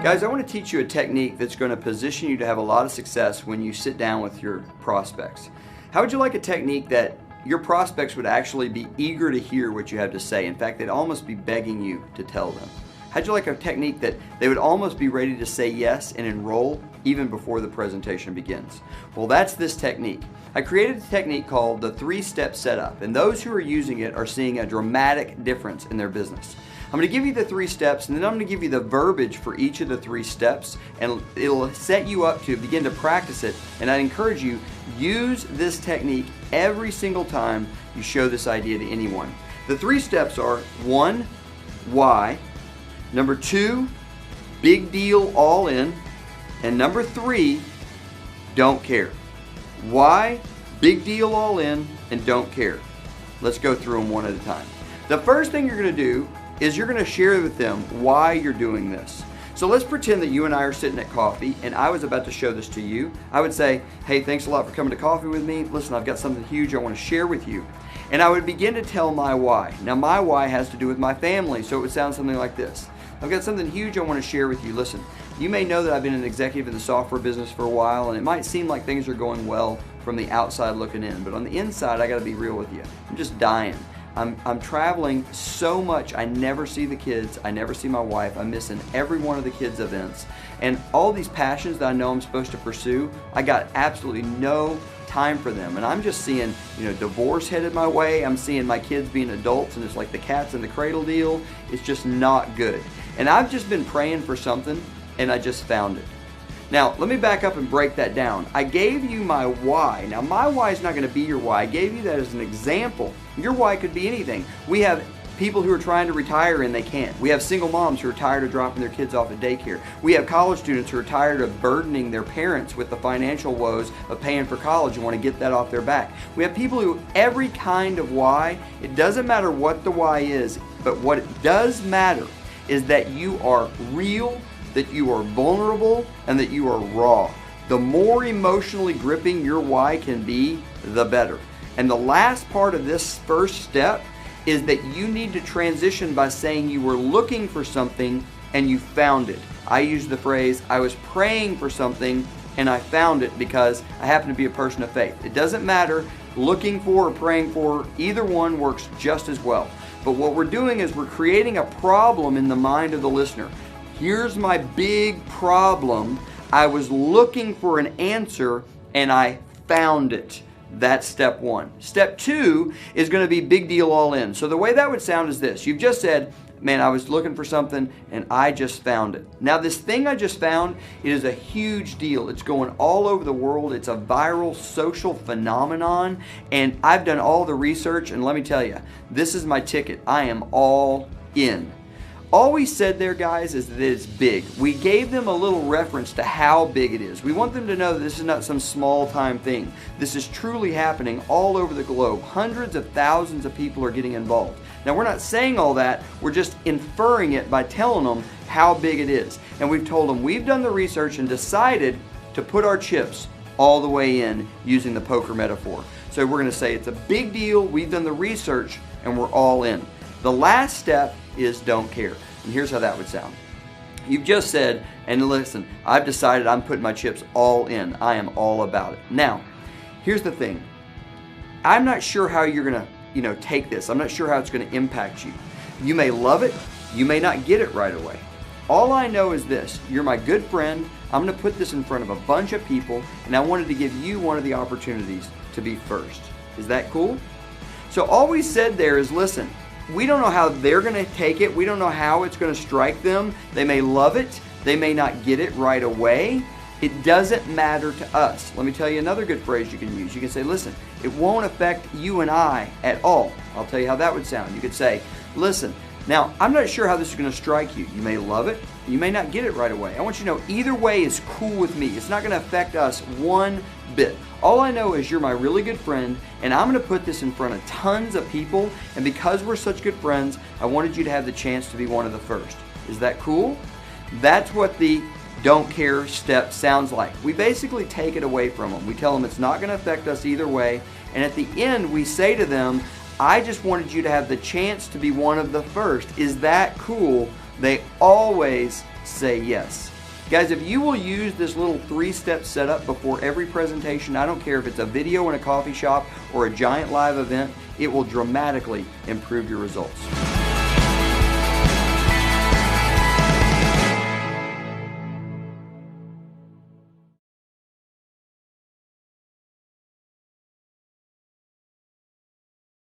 Guys, I want to teach you a technique that's going to position you to have a lot of success when you sit down with your prospects. How would you like a technique that your prospects would actually be eager to hear what you have to say? In fact, they'd almost be begging you to tell them. How'd you like a technique that they would almost be ready to say yes and enroll even before the presentation begins? Well, that's this technique. I created a technique called the 3-step setup, and those who are using it are seeing a dramatic difference in their business. I'm going to give you the 3 steps, and then I'm going to give you the verbiage for each of the 3 steps, and it'll set you up to begin to practice it. And I encourage you, use this technique every single time you show this idea to anyone. The 3 steps are: 1, why; number 2, big deal, all in; and number 3, don't care. Why, big deal, all in, and don't care. Let's go through them one at a time. The first thing you're going to do is you're going to share with them why you're doing this. So let's pretend that you and I are sitting at coffee and I was about to show this to you. I would say, hey, thanks a lot for coming to coffee with me. Listen, I've got something huge I want to share with you. And I would begin to tell my why. Now my why has to do with my family, so it would sound something like this. I've got something huge I want to share with you. Listen, you may know that I've been an executive in the software business for a while, and it might seem like things are going well from the outside looking in, but on the inside, I got to be real with you. I'm just dying. I'm traveling so much. I never see the kids. I never see my wife. I'm missing every one of the kids' events. And all these passions that I know I'm supposed to pursue, I got absolutely no time for them. And I'm just seeing, divorce headed my way. I'm seeing my kids being adults, and it's like the cats in the cradle deal. It's just not good. And I've just been praying for something, and I just found it. Now, let me back up and break that down. I gave you my why. Now, my why is not going to be your why. I gave you that as an example. Your why could be anything. We have people who are trying to retire and they can't. We have single moms who are tired of dropping their kids off at daycare. We have college students who are tired of burdening their parents with the financial woes of paying for college and want to get that off their back. We have people who, every kind of why, it doesn't matter what the why is, but what it does matter is that you are real, that you are vulnerable, and that you are raw. The more emotionally gripping your why can be, the better. And the last part of this first step is that you need to transition by saying you were looking for something and you found it. I use the phrase, I was praying for something and I found it, because I happen to be a person of faith. It doesn't matter, looking for or praying for, either one works just as well. But what we're doing is we're creating a problem in the mind of the listener. Here's my big problem. I was looking for an answer and I found it. That's step 1. Step 2 is going to be big deal, all in. So the way that would sound is this. You've just said, man, I was looking for something and I just found it. Now this thing I just found, it is a huge deal. It's going all over the world. It's a viral social phenomenon, and I've done all the research, and let me tell you, this is my ticket. I am all in. All we said there, guys, is that it's big. We gave them a little reference to how big it is. We want them to know that this is not some small-time thing. This is truly happening all over the globe. Hundreds of thousands of people are getting involved. Now, we're not saying all that. We're just inferring it by telling them how big it is. And we've told them we've done the research and decided to put our chips all the way in, using the poker metaphor. So we're going to say it's a big deal. We've done the research and we're all in. The last step is don't care. And here's how that would sound. You've just said, and listen, I've decided I'm putting my chips all in. I am all about it. Now, here's the thing. I'm not sure how you're going to, take this. I'm not sure how it's going to impact you. You may love it. You may not get it right away. All I know is this. You're my good friend. I'm going to put this in front of a bunch of people, and I wanted to give you one of the opportunities to be first. Is that cool? So all we said there is, listen, we don't know how they're going to take it. We don't know how it's going to strike them. They may love it. They may not get it right away. It doesn't matter to us. Let me tell you another good phrase you can use. You can say, listen, it won't affect you and I at all. I'll tell you how that would sound. You could say, listen, now I'm not sure how this is going to strike you. You may love it. You may not get it right away. I want you to know either way is cool with me. It's not going to affect us one bit. All I know is you're my really good friend, and I'm going to put this in front of tons of people, and because we're such good friends, I wanted you to have the chance to be one of the first. Is that cool? That's what the don't care step sounds like. We basically take it away from them. We tell them it's not going to affect us either way, and at the end we say to them, I just wanted you to have the chance to be one of the first. Is that cool? They always say yes. Guys, if you will use this little 3-step setup before every presentation, I don't care if it's a video in a coffee shop or a giant live event, it will dramatically improve your results.